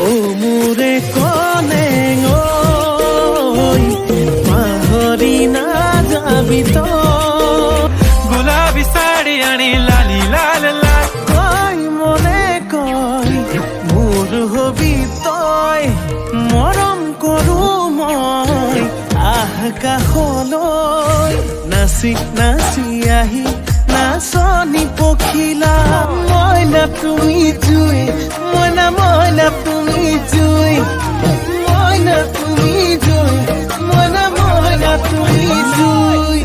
ও মোরে কনে ওই পাহরি না যাবি তো गुलाबी साड़ी आणि लाली लाल लाल কই মনে কই মোর হবি তই মৰম কৰো মই কাষলৈ নাচি নাচি আহি নাচনি পখিলা মইনা তুমি জুই মইনা তুমি জুই মইনা তুমি জুই মইনা তুমি জুই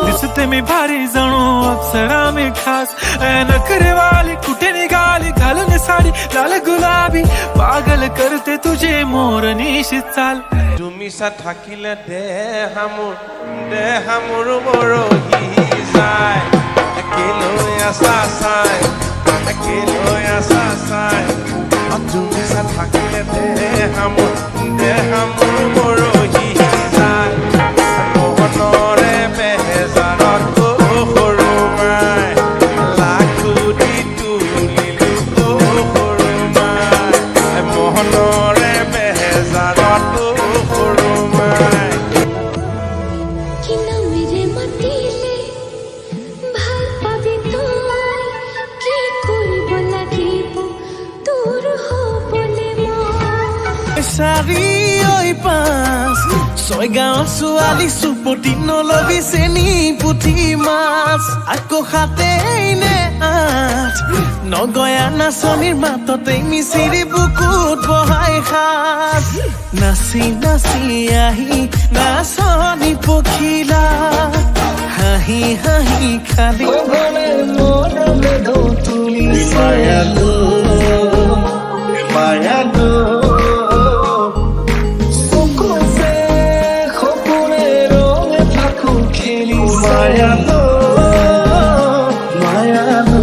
दिसते मी भारी जणू अप्सरा मी खास नखरे वाली कुठे निघाली घालून साडी लाल गुलाबी पागल करते तुझे मोरनीशी चाल তুমি সা থাকিলে দেহামোর মৰহি যায় একেলৈ আছা চাই একেলৈ আছা চাই তুমি সা থাকিলে দেহামোর মৰহি যায় মোহনৰে বেহেজাৰত সৰু মাই লাখু দি তুলিলো সৰু মাই মোহনৰে বেহেজাৰত সৰু মাই চাৰি ঐ পাঁচ ছয় গাঁৱৰ ছোৱালী চুপতি নলবি চেনি পুঠি মাছ আকৌ সাতেই নে আঠ নগয়া নাচনীৰ মাততেই মিচিৰি বুকুত বহাই সাজ নাচি নাচি আহি নাচনি পখিলা হাঁহি হাঁহি খালি মায়ালো মায়ালো Maya,